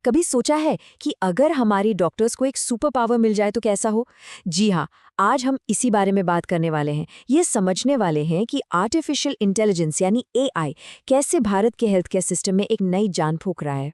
कभी सोचा है कि अगर हमारी डॉक्टर्स को एक सुपर पावर मिल जाए तो कैसा हो? जी हाँ, आज हम इसी बारे में बात करने वाले हैं। ये समझने वाले हैं कि आर्टिफिशियल इंटेलिजेंस यानी एआई कैसे भारत के हेल्थ केयर सिस्टम में एक नई जान फूंक रहा है।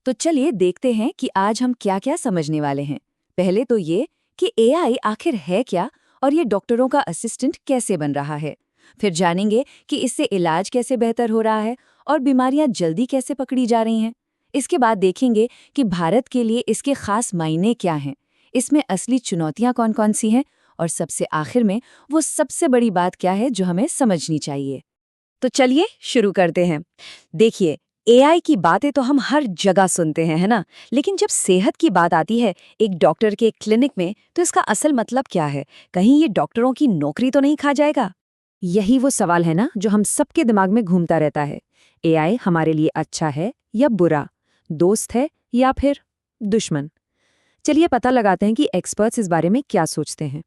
तो चलिए देखते हैं कि आज हम क्या क्या समझने वाले हैं। पहले तो ये कि एआई आखिर है क्या और ये डॉक्टरों का असिस्टेंट कैसे बन रहा है। फिर जानेंगे कि इससे इलाज कैसे बेहतर हो रहा है और बीमारियां जल्दी कैसे पकड़ी जा रही हैं। इसके बाद देखेंगे कि भारत के लिए इसके खास मायने क्या हैं, इसमें असली चुनौतियां कौन-कौन सी हैं और सबसे आखिर में वो सबसे बड़ी बात क्या है जो हमें समझनी चाहिए। तो चलिए शुरू करते हैं। देखिए, एआई की बातें तो हम हर जगह सुनते हैं, है ना? लेकिन जब सेहत की बात आती है एक डॉक्टर के क्लिनिक में, तो इसका असल मतलब क्या है? कहीं ये डॉक्टरों की नौकरी तो नहीं खा जाएगा? यही वो सवाल है ना जो हम सबके दिमाग में घूमता रहता है। एआई हमारे लिए अच्छा है या बुरा, दोस्त है या फिर दुश्मन? चलिए पता लगाते हैं कि एक्सपर्ट्स इस बारे में क्या सोचते हैं।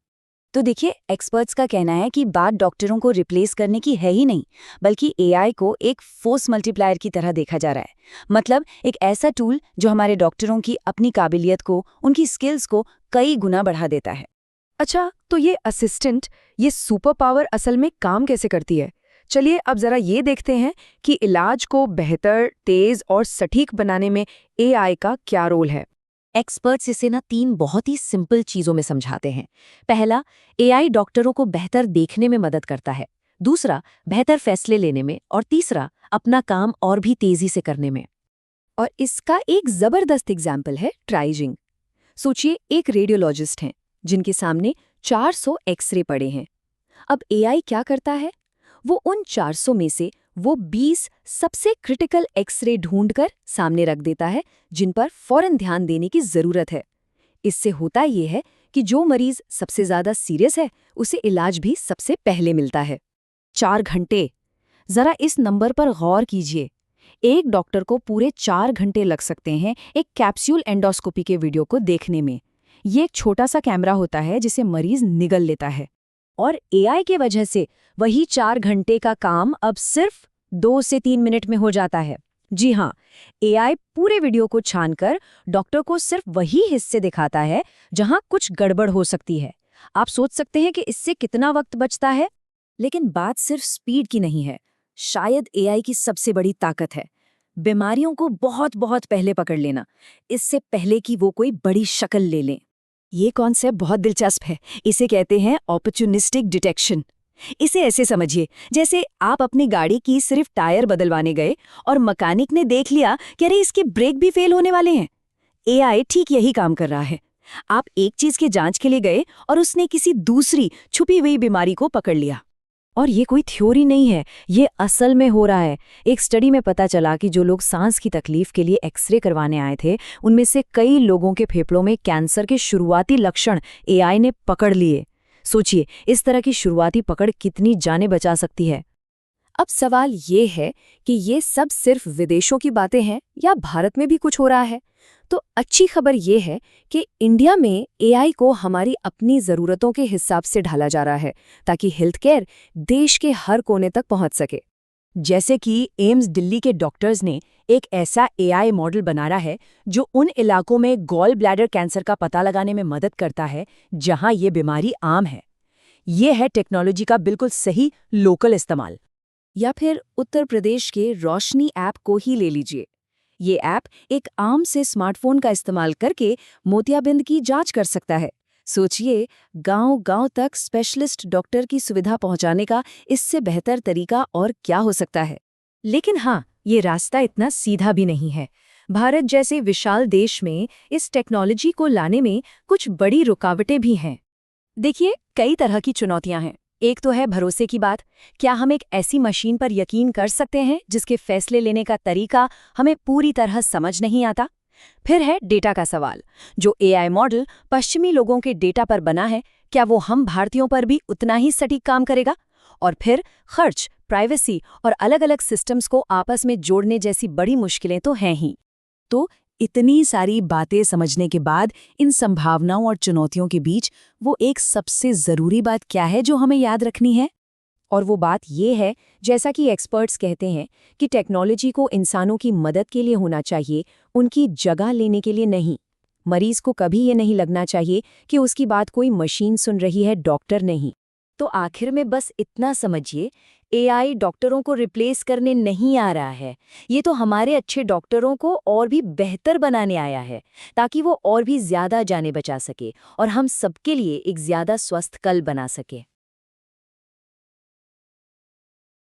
तो देखिए, एक्सपर्ट्स का कहना है कि बात डॉक्टरों को रिप्लेस करने की है ही नहीं, बल्कि एआई को एक फोर्स मल्टीप्लायर की तरह देखा जा रहा है। मतलब एक ऐसा टूल जो हमारे डॉक्टरों की अपनी काबिलियत को, उनकी स्किल्स को कई गुना बढ़ा देता है। अच्छा, तो ये असिस्टेंट, ये सुपर पावर असल में काम कैसे करती है? चलिए अब जरा ये देखते हैं कि इलाज को बेहतर, तेज और सटीक बनाने में एआई का क्या रोल है। एक्सपर्ट्स इसे ना 3 बहुत ही सिंपल चीजों में समझाते हैं। पहला, एआई डॉक्टरों को बेहतर देखने में मदद करता है। दूसरा, बेहतर फैसले लेने में। और तीसरा, अपना काम और भी तेजी से करने में। और इसका एक जबरदस्त एग्जाम्पल है ट्राइजिंग। सोचिए, एक रेडियोलॉजिस्ट हैं जिनके सामने 400 एक्सरे पड़े हैं। अब एआई क्या करता है? वो उन 400 में से वो 20 सबसे क्रिटिकल एक्सरे ढूंढकर सामने रख देता है जिन पर फौरन ध्यान देने की जरूरत है। इससे होता ये है कि जो मरीज सबसे ज्यादा सीरियस है उसे इलाज भी सबसे पहले मिलता है। 4 घंटे, जरा इस नंबर पर गौर कीजिए। एक डॉक्टर को पूरे 4 घंटे लग सकते हैं एक कैप्सूल एंडोस्कोपी के वीडियो को देखने में। ये एक छोटा सा कैमरा होता है जिसे मरीज निगल लेता है, और एआई के वजह से वही 4 घंटे का काम अब सिर्फ 2 से 3 मिनट में हो जाता है। जी हाँ, एआई पूरे वीडियो को छानकर डॉक्टर को सिर्फ वही हिस्से दिखाता है जहां कुछ गड़बड़ हो सकती है। आप सोच सकते हैं कि इससे कितना वक्त बचता है। लेकिन बात सिर्फ स्पीड की नहीं है, शायद एआई की सबसे बड़ी ताकत है बीमारियों को बहुत बहुत पहले पकड़ लेना, इससे पहले कि वो कोई बड़ी शक्ल ले लें। ये कॉन्सेप्ट बहुत दिलचस्प है। इसे कहते हैं ऑपर्चुनिस्टिक डिटेक्शन। इसे ऐसे समझिए, जैसे आप अपनी गाड़ी की सिर्फ टायर बदलवाने गए और मैकेनिक ने देख लिया कि अरे इसके ब्रेक भी फेल होने वाले हैं। एआई ठीक यही काम कर रहा है। आप एक चीज के जांच के लिए गए और उसने किसी दूसरी छुपी हुई बीमारी को पकड़ लिया। और ये कोई थ्योरी नहीं है, ये असल में हो रहा है। एक स्टडी में पता चला कि जो लोग सांस की तकलीफ के लिए एक्सरे करवाने आए थे, उनमें से कई लोगों के फेफड़ों में कैंसर के शुरुआती लक्षण एआई ने पकड़ लिए। सोचिए, इस तरह की शुरुआती पकड़ कितनी जानें बचा सकती है। अब सवाल ये है कि ये सब सिर्फ विदेशों की बातें हैं या भारत में भी कुछ हो रहा है? तो अच्छी खबर ये है कि इंडिया में एआई को हमारी अपनी ज़रूरतों के हिसाब से ढाला जा रहा है ताकि हेल्थ केयर देश के हर कोने तक पहुंच सके। जैसे कि एम्स दिल्ली के डॉक्टर्स ने एक ऐसा एआई मॉडल बनाया है जो उन इलाकों में गॉल ब्लैडर कैंसर का पता लगाने में मदद करता है जहां ये बीमारी आम है। ये है टेक्नोलॉजी का बिल्कुल सही लोकल इस्तेमाल। या फिर उत्तर प्रदेश के रोशनी ऐप को ही ले लीजिए। ये ऐप एक आम से स्मार्टफोन का इस्तेमाल करके मोतियाबिंद की जांच कर सकता है। सोचिए, गांव-गांव तक स्पेशलिस्ट डॉक्टर की सुविधा पहुंचाने का इससे बेहतर तरीका और क्या हो सकता है। लेकिन हाँ, ये रास्ता इतना सीधा भी नहीं है। भारत जैसे विशाल देश में इस टेक्नोलॉजी को लाने में कुछ बड़ी रुकावटें भी हैं। देखिए, कई तरह की चुनौतियां हैं। एक तो है भरोसे की बात। क्या हम एक ऐसी मशीन पर यकीन कर सकते हैं जिसके फैसले लेने का तरीका हमें पूरी तरह समझ नहीं आता? फिर है डेटा का सवाल। जो एआई मॉडल पश्चिमी लोगों के डेटा पर बना है, क्या वो हम भारतीयों पर भी उतना ही सटीक काम करेगा? और फिर खर्च, प्राइवेसी और अलग-अलग सिस्टम्स को आपस में जोड़ने जैसी बड़ी मुश्किलें तो हैं ही। तो इतनी सारी बातें समझने के बाद इन संभावनाओं और चुनौतियों के बीच वो एक सबसे ज़रूरी बात क्या है जो हमें याद रखनी है? और वो बात ये है, जैसा कि एक्सपर्ट्स कहते हैं, कि टेक्नोलॉजी को इंसानों की मदद के लिए होना चाहिए, उनकी जगह लेने के लिए नहीं। मरीज को कभी ये नहीं लगना चाहिए कि उसकी बात कोई मशीन सुन रही है, डॉक्टर नहीं। तो आखिर में बस इतना समझिए, एआई डॉक्टरों को रिप्लेस करने नहीं आ रहा है। ये तो हमारे अच्छे डॉक्टरों को और भी बेहतर बनाने आया है, ताकि वो और भी ज़्यादा जानें बचा सके और हम सबके लिए एक ज़्यादा स्वस्थ कल बना सके।